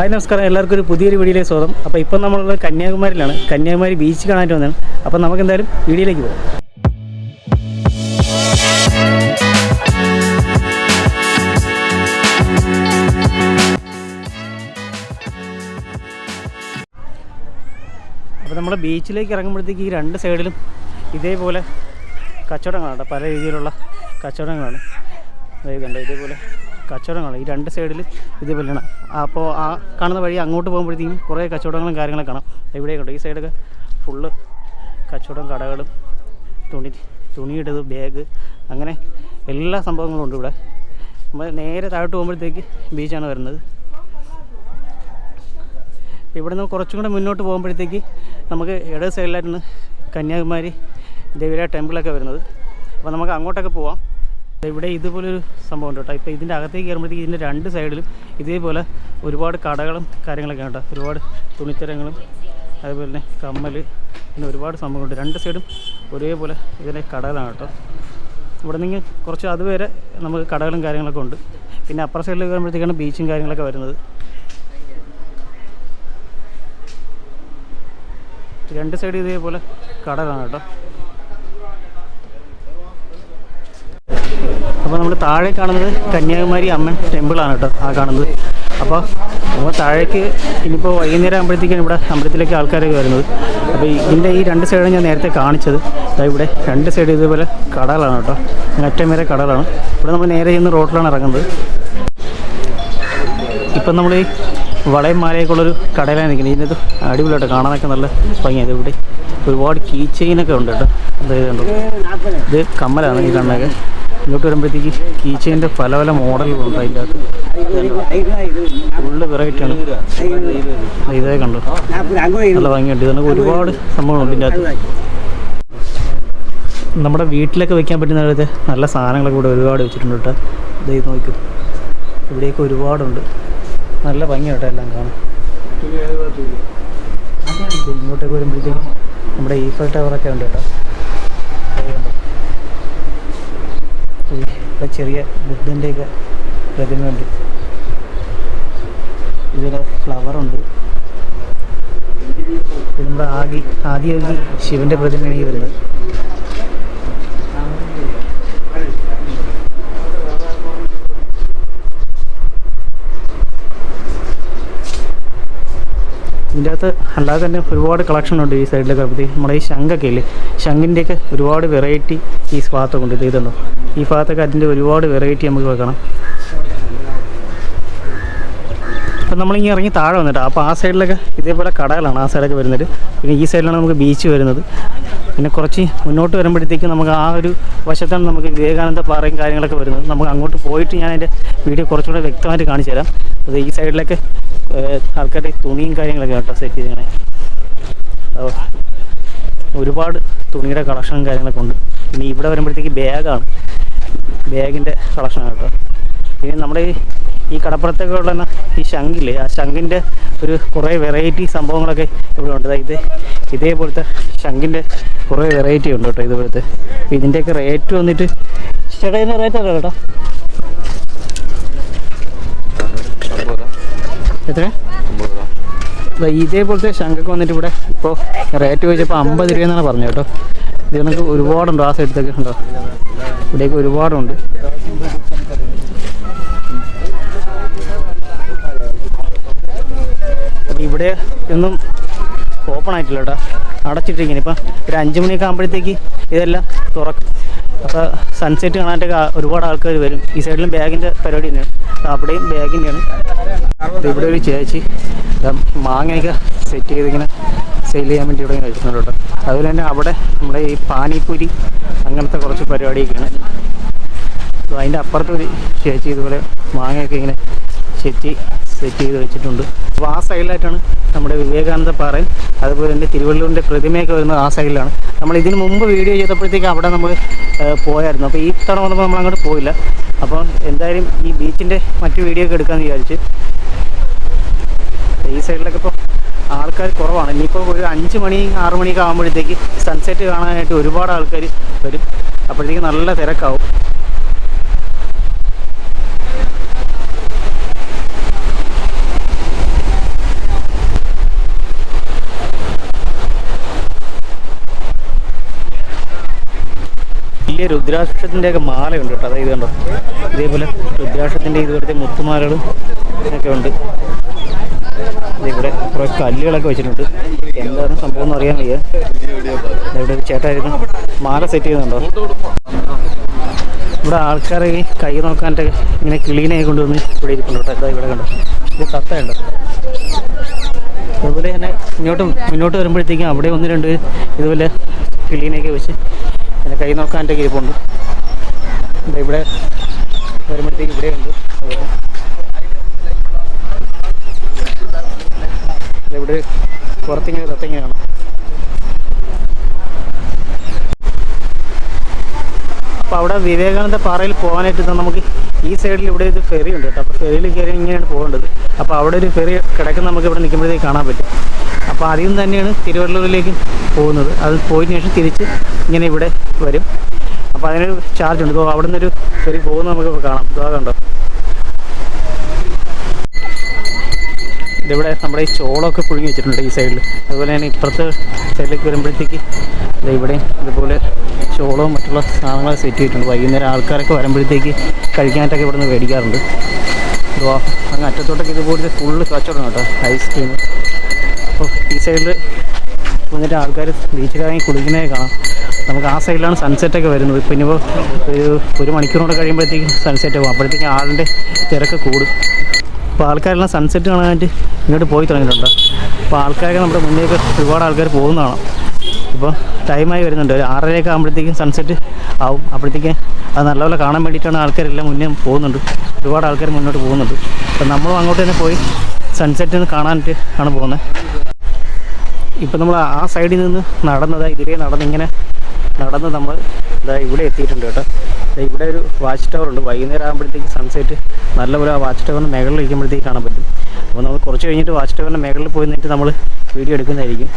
Hi നമസ്കാരം, എല്ലാവർക്കും ഒരു പുതിയൊരു വീഡിയോയിലേക്ക് സ്വാഗതം. അപ്പോൾ ഇപ്പം നമ്മളുള്ളത് കന്യാകുമാരിയിലാണ്. കന്യാകുമാരി ബീച്ച് കാണാനായിട്ട് വന്നതാണ്. അപ്പോൾ നമുക്ക് എന്തായാലും വീഡിയോയിലേക്ക് പോകാം. അപ്പോൾ നമ്മൾ ബീച്ചിലേക്ക് ഇറങ്ങുമ്പോഴത്തേക്ക് ഈ രണ്ട് സൈഡിലും ഇതേപോലെ കച്ചവടങ്ങളാണ്, പല രീതിയിലുള്ള കച്ചവടങ്ങളാണ്. അതായത് ഇതേപോലെ കച്ചവടങ്ങളാണ് ഈ രണ്ട് സൈഡിൽ ഇതേപോലെയാണ്. അപ്പോൾ ആ കാണുന്ന വഴി അങ്ങോട്ട് പോകുമ്പോഴത്തേക്കും കുറേ കച്ചവടങ്ങളും കാര്യങ്ങളൊക്കെ കാണാം. ഇവിടെയൊക്കെ ഈ സൈഡൊക്കെ ഫുള്ള് കച്ചവടം, കടകളും, തുണിയിട്ടത്, ബാഗ്, അങ്ങനെ എല്ലാ സംഭവങ്ങളും ഉണ്ട് ഇവിടെ. നമ്മൾ നേരെ താഴോട്ട് പോകുമ്പോഴത്തേക്ക് ബീച്ചാണ് വരുന്നത്. ഇവിടെ നിന്ന് കുറച്ചും കൂടെ മുന്നോട്ട് പോകുമ്പോഴത്തേക്ക് നമുക്ക് ഇടത് സൈഡിലായിട്ടാണ് കന്യാകുമാരി ദേവിയുടെ ടെമ്പിളൊക്കെ വരുന്നത്. അപ്പോൾ നമുക്ക് അങ്ങോട്ടൊക്കെ പോവാം. ഇവിടെ ഇതുപോലൊരു സംഭവം ഉണ്ട് കേട്ടോ. ഇപ്പോൾ ഇതിൻ്റെ അകത്തേക്ക് കയറുമ്പോഴത്തേക്ക് ഇതിൻ്റെ രണ്ട് സൈഡിലും ഇതേപോലെ ഒരുപാട് കടകളും കാര്യങ്ങളൊക്കെ ഉണ്ട്. ഒരുപാട് തുണിത്തരങ്ങളും അതുപോലെ തന്നെ കമ്മൽ, പിന്നെ ഒരുപാട് സംഭവങ്ങളുണ്ട്. രണ്ട് സൈഡും ഒരേപോലെ ഇതിൻ്റെ കടകളാണ് കേട്ടോ. ഇവിടെ നിന്ന് കുറച്ച് അതുവരെ നമുക്ക് കടകളും കാര്യങ്ങളൊക്കെ ഉണ്ട്. പിന്നെ അപ്പുറ സൈഡിൽ കയറുമ്പോഴത്തേക്കാണ് ബീച്ചും കാര്യങ്ങളൊക്കെ വരുന്നത്. രണ്ട് സൈഡ് ഇതേപോലെ കടകളാണ് കേട്ടോ. അപ്പോൾ നമ്മൾ താഴെ കാണുന്നത് കന്യാകുമാരി അമ്മൻ ടെമ്പിളാണ് കേട്ടോ, ആ കാണുന്നത്. അപ്പോൾ നമ്മൾ താഴേക്ക് ഇനിയിപ്പോൾ വൈകുന്നേരം ആകുമ്പോഴത്തേക്കാണ് ഇവിടെ അമ്പലത്തിലേക്ക് ആൾക്കാരൊക്കെ വരുന്നത്. അപ്പോൾ ഇതിൻ്റെ ഈ രണ്ട് സൈഡാണ് ഞാൻ നേരത്തെ കാണിച്ചത്. ഇവിടെ രണ്ട് സൈഡ് ഇതേപോലെ കടകളാണ് കേട്ടോ, അറ്റം വരെ കടകളാണ്. ഇവിടെ നമ്മൾ നേരെ ചെന്ന് റോഡിലാണ് ഇറങ്ങുന്നത്. ഇപ്പം നമ്മൾ ഈ വളയം മാലയൊക്കെയുള്ളൊരു കടയിലാണ് നിൽക്കുന്നത്. ഇതിനകത്ത് അടിപൊളിയായിട്ട് കാണാനൊക്കെ നല്ല ഭംഗിയാണ്. ഇവിടെ ഒരുപാട് കീ ചെയിനൊക്കെ ഉണ്ട് കേട്ടോ. അതായത് ഇത് കമ്മലാണ് ഈ കണ്ണൊക്കെ. ഇങ്ങോട്ട് വരുമ്പോഴത്തേക്ക് കീ ചെയിൻ്റെ പല പല മോഡലുകളുണ്ട്. അതിൻ്റെ അകത്ത് ഫുള്ള് വെറൈറ്റിയാണ്. ഇതേ കണ്ടു, നല്ല ഭംഗിയുണ്ട്. ഇതിനൊക്കെ ഒരുപാട് സംഭവങ്ങളുണ്ട് ഇതിൻ്റെ അകത്ത്. നമ്മുടെ വീട്ടിലൊക്കെ വെക്കാൻ പറ്റുന്ന കാര്യത്തെ നല്ല സാധനങ്ങളൊക്കെ ഇവിടെ ഒരുപാട് വെച്ചിട്ടുണ്ട് കേട്ടോ. ഇത് നോക്കും, ഇവിടെയൊക്കെ ഒരുപാടുണ്ട്. നല്ല ഭംഗിയാട്ടോ എല്ലാം കാണാം. ഇങ്ങോട്ടേക്ക് വരുമ്പോഴത്തേക്കും നമ്മുടെ ഈഫൽ ടവറൊക്കെ ഉണ്ട് കേട്ടോ. ഇവിടെ ചെറിയ ബുദ്ധൻ്റെയൊക്കെ പ്രതിമയുണ്ട്. ഇതിൽ ഫ്ലവറുണ്ട്. ഇത് നമ്മുടെ ആദിയോഗി ശിവൻ്റെ പ്രതിമയാണ് ഈ വരുന്നത്. ഇതിൻ്റെ അകത്ത് അല്ലാതെ തന്നെ ഒരുപാട് കളക്ഷൻ ഉണ്ട്. ഈ സൈഡിലൊക്കെ ആകുമ്പോഴത്തേക്ക് നമ്മുടെ ഈ ശംഖൊക്കെ ഇല്ലേ, ശംഖിൻ്റെയൊക്കെ ഒരുപാട് വെറൈറ്റി ഈ ഭാഗത്തൊക്കെ ഉണ്ട്. ഇതുണ്ടോ, ഈ ഭാഗത്തൊക്കെ അതിൻ്റെ ഒരുപാട് വെറൈറ്റി നമുക്ക് വെക്കണം. അപ്പം നമ്മളിങ്ങനെ ഇറങ്ങി താഴെ വന്നിട്ട് അപ്പോൾ ആ സൈഡിലൊക്കെ ഇതേപോലെ കടകളാണ് ആ സൈഡൊക്കെ വരുന്നത്. പിന്നെ ഈ സൈഡിലാണ് നമുക്ക് ബീച്ച് വരുന്നത്. പിന്നെ കുറച്ച് മുന്നോട്ട് വരുമ്പോഴത്തേക്ക് നമുക്ക് ആ ഒരു വശത്താണ് നമുക്ക് വിവേകാനന്ദ പാറയും കാര്യങ്ങളൊക്കെ വരുന്നത്. നമുക്ക് അങ്ങോട്ട് പോയിട്ട് ഞാൻ അതിൻ്റെ വീഡിയോ കുറച്ചുകൂടെ വ്യക്തമായിട്ട് കാണിച്ചു തരാം. അത് ഈ സൈഡിലൊക്കെ ആൾക്കാരുടെ തുണിയും കാര്യങ്ങളൊക്കെ കേട്ടോ സെറ്റ് ചെയ്തേ. ഒരുപാട് തുണിയുടെ കളക്ഷനും കാര്യങ്ങളൊക്കെ ഉണ്ട്. പിന്നെ ഇവിടെ വരുമ്പോഴത്തേക്ക് ബാഗിൻ്റെ കളക്ഷനാണ് കേട്ടോ. പിന്നെ നമ്മുടെ ഈ കടപ്പുറത്തൊക്കെ ഉള്ള ഈ ശംഖില്ലേ, ആ ശംഖിൻ്റെ ഒരു കുറേ വെറൈറ്റി സംഭവങ്ങളൊക്കെ ഇവിടെ ഉണ്ട്. ഇതേപോലത്തെ ശംഖിൻ്റെ കുറേ വെറൈറ്റി ഉണ്ട് കേട്ടോ ഇതുപോലത്തെ. ഇതിൻ്റെയൊക്കെ റേറ്റ് വന്നിട്ട് ചേട്ടാ, ഇതിൻ്റെ റേറ്റ് അല്ല കേട്ടോ, എത്ര? ഇതേപോലത്തെ ശംഖൊക്കെ വന്നിട്ട് ഇവിടെ ഇപ്പോൾ റേറ്റ് ചോദിച്ചപ്പോൾ 50 രൂപ എന്നാണ് പറഞ്ഞത് കേട്ടോ. ഇത് നമുക്ക് ഒരുപാടുണ്ട് ആ സൈഡത്തൊക്കെ ഉണ്ടോ, ഇവിടെയൊക്കെ ഒരുപാടുണ്ട്. അപ്പം ഇവിടെ ഒന്നും ഓപ്പൺ ആയിട്ടില്ല കേട്ടോ, അടച്ചിട്ടിരിക്കുന്നു. ഇപ്പം ഒരു 5 മണിയൊക്കെ ആകുമ്പോഴത്തേക്ക് ഇതെല്ലാം തുറക്കും. അപ്പോൾ സൺസെറ്റ് കാണാനായിട്ടൊക്കെ ഒരുപാട് ആൾക്കാർ വരും. ഈ സൈഡിലും ബാഗിൻ്റെ പരിപാടി തന്നെയാണ്, അവിടെയും ബാഗിൻ്റെയാണ്. ഇവിടെ ഒരു ചേച്ചി മാങ്ങയൊക്കെ സെറ്റ് ചെയ്തിങ്ങനെ സെയിൽ ചെയ്യാൻ വേണ്ടി ഇവിടെ കഴിക്കുന്നുണ്ട് കേട്ടോ. അതുപോലെ തന്നെ അവിടെ നമ്മുടെ ഈ പാനിപ്പൂരി അങ്ങനത്തെ കുറച്ച് പരിപാടിയൊക്കെയാണ്. അതിൻ്റെ അപ്പുറത്തൊരു ചേച്ചി ഇതുപോലെ മാങ്ങയൊക്കെ ഇങ്ങനെ സെറ്റ് ചെയ്ത് വെച്ചിട്ടുണ്ട്. അപ്പോൾ ആ സൈഡിലായിട്ടാണ് നമ്മുടെ വിവേകാനന്ദ പാറയും അതുപോലെ തന്നെ തിരുവള്ളൂരിൻ്റെ പ്രതിമയൊക്കെ വരുന്നത് ആ സൈഡിലാണ്. നമ്മൾ ഇതിന് മുമ്പ് വീഡിയോ ചെയ്തപ്പോഴത്തേക്ക് അവിടെ നമ്മൾ പോയായിരുന്നു. അപ്പോൾ ഈ തവണ വന്നപ്പോൾ നമ്മൾ അങ്ങോട്ട് പോയില്ല. അപ്പോൾ എന്തായാലും ഈ ബീച്ചിൻ്റെ മറ്റു വീഡിയോ ഒക്കെ എടുക്കാമെന്ന് വിചാരിച്ച്. ഈ സൈഡിലൊക്കെ ഇപ്പോൾ ആൾക്കാർ കുറവാണ്. ഇനിയിപ്പോൾ ഒരു 5 മണി 6 മണിയൊക്കെ ആകുമ്പോഴത്തേക്ക് സൺസെറ്റ് കാണാനായിട്ട് ഒരുപാട് ആൾക്കാർ വരും. അപ്പോഴത്തേക്ക് നല്ല തിരക്കാവും. വലിയ രുദ്രാക്ഷത്തിൻ്റെയൊക്കെ മാലയുണ്ട് കേട്ടോ. അതായത് കണ്ടോ, ഇതേപോലെ രുദ്രാക്ഷത്തിൻ്റെ ഇതുപോലത്തെ മുത്തുമാലകളും ഒക്കെ ഉണ്ട്. ഇവിടെ കുറേ കല്ലുകളൊക്കെ വെച്ചിട്ടുണ്ട്. എന്താണ് സംഭവം എന്ന് അറിയാൻ വയ്യ. ഇവിടെ ഒരു ചേട്ടായിരുന്നു മാല സെറ്റ് ചെയ്യുന്നുണ്ടോ. ഇവിടെ ആൾക്കാരെ കൈ നോക്കാനായിട്ടൊക്കെ ഇങ്ങനെ കിളീനെ കൊണ്ടുവന്ന് ഇവിടെ ഇരിപ്പുണ്ട് കേട്ടോ. എന്താ ഇവിടെ കണ്ടോ, ഇത് തത്തയുണ്ട്. അതുപോലെ തന്നെ മുന്നോട്ട് വരുമ്പോഴത്തേക്കും അവിടെ 1-2 ഇതുപോലെ കിളീനെയൊക്കെ വെച്ച് പിന്നെ കൈ നോക്കാനായിട്ടൊക്കെ ഇരിപ്പുണ്ട്. ഇവിടെ വരുമ്പോഴത്തേക്കും ഇവിടെയുണ്ട്. ഇവിടെ പുറത്തിങ്ങനെ തത്തങ്ങനെ കാണാം. അപ്പോൾ അവിടെ വിവേകാനന്ദ പാറയിൽ പോകാനായിട്ട് നമുക്ക് ഈ സൈഡിൽ ഇവിടെ ഒരു ഫെറി ഉണ്ട് കേട്ടോ. അപ്പോൾ ഫെറിയിൽ കയറി ഇങ്ങനെയാണ് പോകേണ്ടത്. അപ്പോൾ അവിടെ ഒരു ഫെറി കിടക്കുന്ന നമുക്ക് ഇവിടെ നിൽക്കുമ്പോഴത്തേക്ക് കാണാൻ പറ്റും. അപ്പോൾ അതിൽ നിന്ന് തന്നെയാണ് തിരുവള്ളൂരിലേക്ക് പോകുന്നത്. അത് പോയതിനു ശേഷം തിരിച്ച് ഇങ്ങനെ ഇവിടെ വരും. അപ്പോൾ അതിനൊരു ചാർജ് ഉണ്ട്. അവിടെ നിന്നൊരു ഫെറി പോകുന്നത് നമുക്ക് കാണാം. കണ്ടോ, ഇതിവിടെ നമ്മുടെ ഈ ചോളമൊക്കെ പുഴുങ്ങി വെച്ചിട്ടുണ്ട് ഈ സൈഡിൽ. അതുപോലെ തന്നെ ഇപ്പുറത്തെ സൈഡിലേക്ക് വരുമ്പോഴത്തേക്ക് ഇവിടെ ഇതുപോലെ ചോളവും മറ്റുള്ള സാധനങ്ങൾ സെറ്റ് ചെയ്തിട്ടുണ്ട്. വൈകുന്നേരം ആൾക്കാരൊക്കെ വരുമ്പോഴത്തേക്ക് കഴിക്കാനായിട്ടൊക്കെ ഇവിടെ നിന്ന് മേടിക്കാറുണ്ട്. അങ്ങ് അറ്റത്തോട്ടൊക്കെ ഇതുപോലത്തെ ഫുള്ള് കച്ചവടം കേട്ടോ, ഐസ്ക്രീം. അപ്പോൾ ഈ സൈഡിൽ വന്നിട്ട് ആൾക്കാർ ബീച്ചിലിറങ്ങി കുളിക്കുന്നേ കാണാം. നമുക്ക് ആ സൈഡിലാണ് സൺസെറ്റൊക്കെ വരുന്നത്. ഇപ്പോൾ ഇനിയിപ്പോൾ ഒരു മണിക്കൂറോടെ കഴിയുമ്പോഴത്തേക്കും സൺസെറ്റ് ആകും. അപ്പോഴത്തേക്കും ആളിൻ്റെ തിരക്ക് കൂടും. അപ്പോൾ ആൾക്കാരെല്ലാം സൺസെറ്റ് കാണാനായിട്ട് ഇങ്ങോട്ട് പോയി തുടങ്ങിയിട്ടുണ്ട്. അപ്പോൾ ആൾക്കാരൊക്കെ നമ്മുടെ മുന്നേക്ക് ഒരുപാട് ആൾക്കാർ പോകുന്നതാണ്. ഇപ്പോൾ ടൈമായി വരുന്നുണ്ട്. ഒരു 6:30 ആകുമ്പോഴത്തേക്കും സൺസെറ്റ് ആവും. അപ്പോഴത്തേക്ക് അത് നല്ലപോലെ കാണാൻ വേണ്ടിയിട്ടാണ് ആൾക്കാരെല്ലാം മുന്നേ പോകുന്നുണ്ട്. ഒരുപാട് ആൾക്കാർ മുന്നോട്ട് പോകുന്നുണ്ട്. അപ്പോൾ നമ്മളും അങ്ങോട്ട് തന്നെ പോയി സൺസെറ്റ് കാണാനായിട്ട് ആണ് പോകുന്നത്. ഇപ്പോൾ നമ്മൾ ആ സൈഡിൽ നിന്ന് ഇതിലേ ഇങ്ങനെ നടന്ന് നമ്മൾ ഇവിടെ എത്തിയിട്ടുണ്ട് കേട്ടോ. ഇവിടെ ഒരു വാച്ച് ടവർ ഉണ്ട്. വൈകുന്നേരം ആകുമ്പോഴത്തേക്ക് സൺസെറ്റ് നല്ലപോലെ ആ വാച്ച് ടവറിന് മുകളിൽ ഇരിക്കുമ്പോഴത്തേക്ക് കാണാൻ പറ്റും. അപ്പോൾ നമ്മൾ കുറച്ച് കഴിഞ്ഞിട്ട് വാച്ച് ടവറിൻ്റെ മുകളിൽ പോയി നിന്നിട്ട് നമ്മൾ വീഡിയോ എടുക്കുന്നതായിരിക്കും.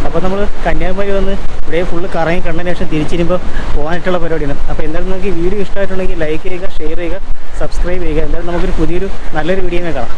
അപ്പോൾ നമ്മൾ കന്യാകുമാരി വന്ന് ഇവിടെ ഫുള്ള് കറങ്ങി കണ്ടതിന് ശേഷം തിരിച്ചിരുമ്പോൾ പോകാനായിട്ടുള്ള പരിപാടിയാണ്. അപ്പോൾ എന്തായാലും നിങ്ങൾക്ക് ഈ വീഡിയോ ഇഷ്ടമായിട്ടുണ്ടെങ്കിൽ ലൈക്ക് ചെയ്യുക, ഷെയർ ചെയ്യുക, സബ്സ്ക്രൈബ് ചെയ്യുക. എന്തായാലും നമുക്കൊരു പുതിയൊരു നല്ലൊരു വീഡിയോ കാണാം.